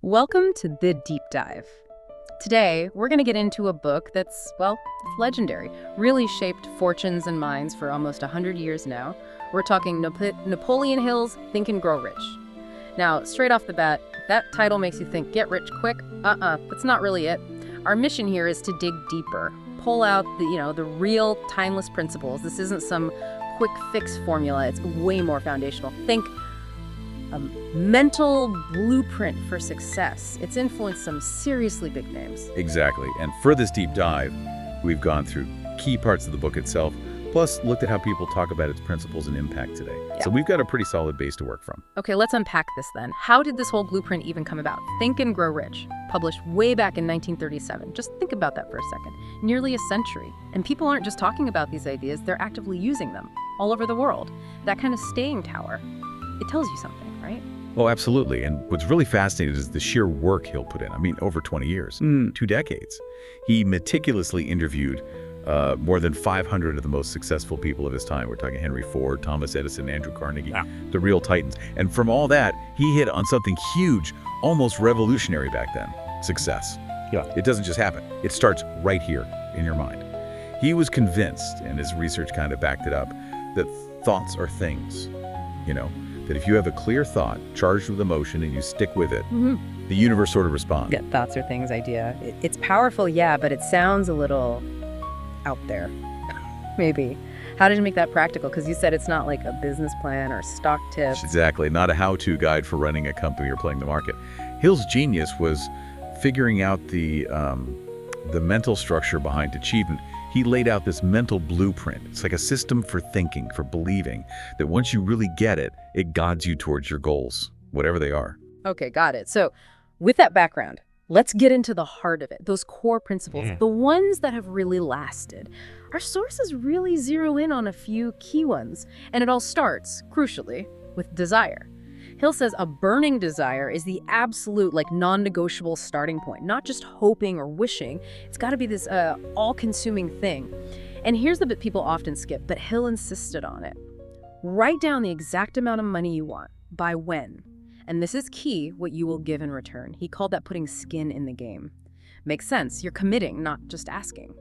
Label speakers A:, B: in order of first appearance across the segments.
A: Welcome to The Deep Dive. Today, we're going to get into a book that's, well, it's legendary, really shaped fortunes and minds for almost 100 years now. We're talking Napoleon Hill's Think and Grow Rich. Now, straight off the bat, that title makes you think, get rich quick? That's not really it. Our mission here is to dig deeper, pull out the real timeless principles. This isn't some quick fix formula. It's way more foundational. Think a mental blueprint for success. It's influenced some seriously big names.
B: Exactly. And for this deep dive, we've gone through key parts of the book itself, plus looked at how people talk about its principles and impact today.
A: Yeah.
B: So we've got a pretty solid base to work from.
A: Okay, let's unpack this then. How did this whole blueprint even come about? Think and Grow Rich, published way back in 1937. Just think about that for a second. Nearly a century. And people aren't just talking about these ideas, they're actively using them all over the world. That kind of staying power, it tells you something, right?
B: Oh, absolutely. And what's really fascinating is the sheer work Hill put in. I mean, over 20 years, 2 decades. He meticulously interviewed more than 500 of the most successful people of his time. We're talking Henry Ford, Thomas Edison, Andrew Carnegie, the real titans. And from all that, he hit on something huge, almost revolutionary back then: success.
C: Yeah.
B: It doesn't just happen. It starts right here in your mind. He was convinced, and his research kind of backed it up, that thoughts are things, that if you have a clear thought charged with emotion and you stick with it, the universe sort of responds.
A: Get thoughts are things idea. It's powerful, yeah, but it sounds a little out there, maybe. How did you make that practical? Because you said it's not like a business plan or stock tips.
B: Exactly, not a how-to guide for running a company or playing the market. Hill's genius was figuring out the mental structure behind achievement. He laid out this mental blueprint. It's like a system for thinking, for believing, that once you really get it, it guides you towards your goals, whatever they are.
A: Okay, got it. So with that background, let's get into the heart of it, those core principles, the ones that have really lasted. Our sources really zero in on a few key ones, and it all starts, crucially, with desire. Hill says a burning desire is the absolute, non-negotiable starting point, not just hoping or wishing. It's got to be this all-consuming thing. And here's the bit people often skip, but Hill insisted on it. Write down the exact amount of money you want, by when. And this is key, what you will give in return. He called that putting skin in the game. Makes sense. You're committing, not just asking.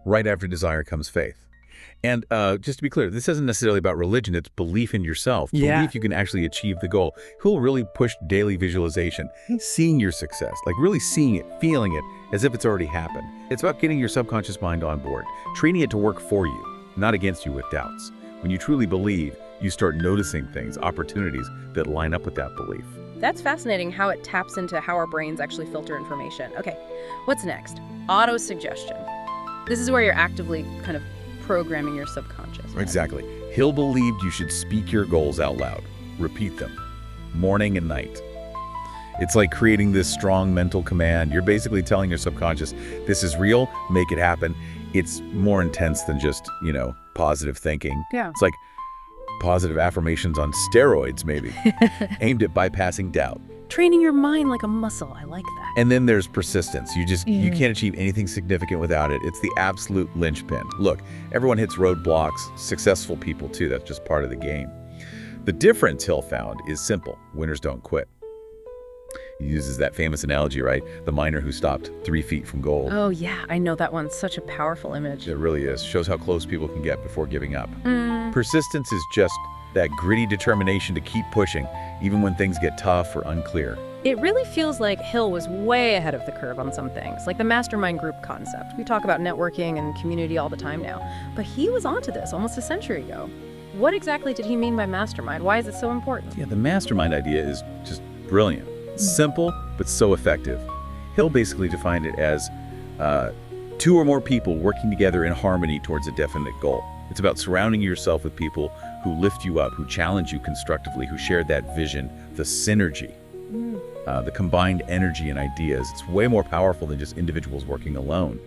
B: Right after desire comes faith. And just to be clear, this isn't necessarily about religion. It's belief in yourself.
C: Yeah.
B: Belief you can actually achieve the goal. He'll really push daily visualization, seeing your success, really seeing it, feeling it, as if it's already happened. It's about getting your subconscious mind on board, training it to work for you, not against you with doubts. When you truly believe, you start noticing things, opportunities that line up with that belief.
A: That's fascinating how it taps into how our brains actually filter information. Okay, what's next? Auto-suggestion. This is where you're actively kind of programming your subconscious. Right?
B: Exactly. Hill believed you should speak your goals out loud. Repeat them, morning and night. It's like creating this strong mental command. You're basically telling your subconscious, this is real, make it happen. It's more intense than just, positive thinking.
A: Yeah.
B: It's like positive affirmations on steroids, maybe, aimed at bypassing doubt.
A: Training your mind like a muscle. I like that.
B: And then there's persistence. You can't achieve anything significant without it. It's the absolute linchpin. Look, everyone hits roadblocks, successful people too. That's just part of the game. The difference, Hill found, is simple. Winners don't quit. He uses that famous analogy, right? The miner who stopped 3 feet from gold.
A: Oh yeah, I know that one. Such a powerful image.
B: It really is. Shows how close people can get before giving up. Persistence is just that gritty determination to keep pushing, even when things get tough or unclear.
A: It really feels like Hill was way ahead of the curve on some things, like the mastermind group concept. We talk about networking and community all the time now, but he was onto this almost a century ago. What exactly did he mean by mastermind? Why is it so important?
B: Yeah, the mastermind idea is just brilliant. Simple, but so effective. Hill basically defined it as 2 or more people working together in harmony towards a definite goal. It's about surrounding yourself with people who lift you up, who challenge you constructively, who share that vision, the synergy, the combined energy and ideas. It's way more powerful than just individuals working alone.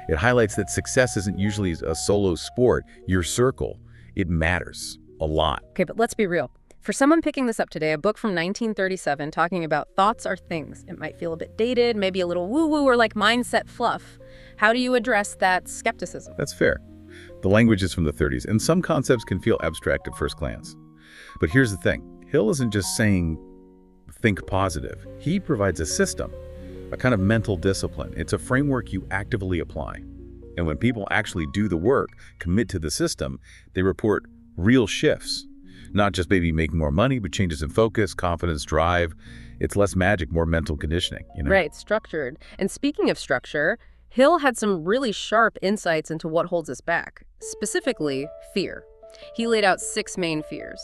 B: It highlights that success isn't usually a solo sport. Your circle, it matters a lot.
A: Okay, but let's be real. For someone picking this up today, a book from 1937 talking about thoughts are things. It might feel a bit dated, maybe a little woo-woo or like mindset fluff. How do you address that skepticism?
B: That's fair. The language is from the 30s, and some concepts can feel abstract at first glance. But here's the thing. Hill isn't just saying think positive. He provides a system, a kind of mental discipline. It's a framework you actively apply. And when people actually do the work, commit to the system, they report real shifts. Not just maybe making more money, but changes in focus, confidence, drive. It's less magic, more mental conditioning, you know?
A: Right, structured. And speaking of structure, Hill had some really sharp insights into what holds us back, specifically fear. He laid out 6 main fears: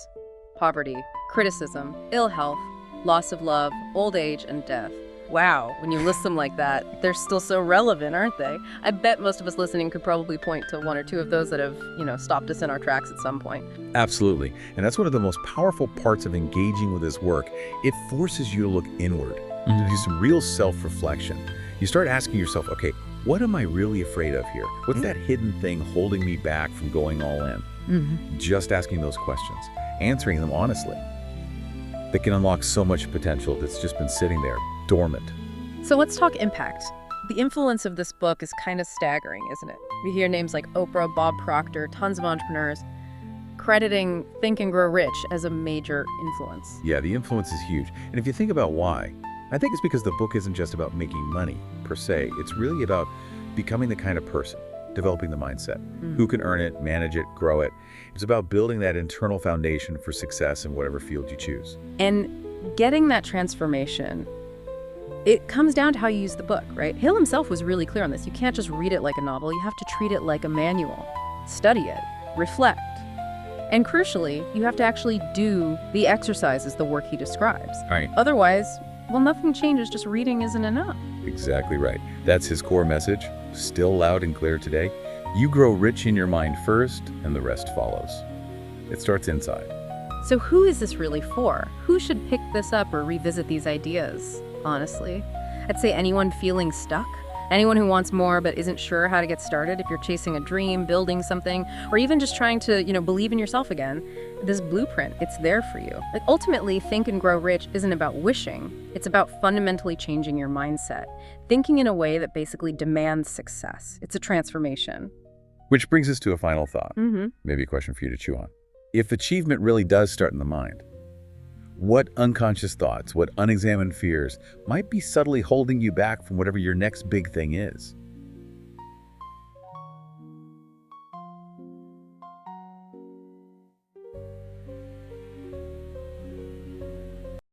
A: poverty, criticism, ill health, loss of love, old age, and death. Wow, when you list them like that, they're still so relevant, aren't they? I bet most of us listening could probably point to 1 or 2 of those that have, stopped us in our tracks at some point.
B: Absolutely. And that's one of the most powerful parts of engaging with his work. It forces you to look inward, to do some real self-reflection. You start asking yourself, okay, what am I really afraid of here? What's that hidden thing holding me back from going all in? Just asking those questions, answering them honestly. They can unlock so much potential that's just been sitting there, dormant.
A: So let's talk impact. The influence of this book is kind of staggering, isn't it? We hear names like Oprah, Bob Proctor, tons of entrepreneurs crediting Think and Grow Rich as a major influence.
B: Yeah, the influence is huge. And if you think about why, I think it's because the book isn't just about making money, per se. It's really about becoming the kind of person, developing the mindset, who can earn it, manage it, grow it. It's about building that internal foundation for success in whatever field you choose.
A: And getting that transformation, it comes down to how you use the book, right? Hill himself was really clear on this. You can't just read it like a novel. You have to treat it like a manual. Study it, reflect. And crucially, you have to actually do the exercises, the work he describes.
B: Right.
A: Otherwise, well, nothing changes. Just reading isn't enough.
B: Exactly right. That's his core message, still loud and clear today. You grow rich in your mind first, and the rest follows. It starts inside.
A: So who is this really for? Who should pick this up or revisit these ideas, honestly? I'd say anyone feeling stuck, anyone who wants more but isn't sure how to get started. If you're chasing a dream, building something, or even just trying to, believe in yourself again, this blueprint, it's there for you. Like, ultimately, Think and Grow Rich isn't about wishing. It's about fundamentally changing your mindset, thinking in a way that basically demands success. It's a transformation.
B: Which brings us to a final thought. Maybe a question for you to chew on. If achievement really does start in the mind, what unconscious thoughts, what unexamined fears might be subtly holding you back from whatever your next big thing is?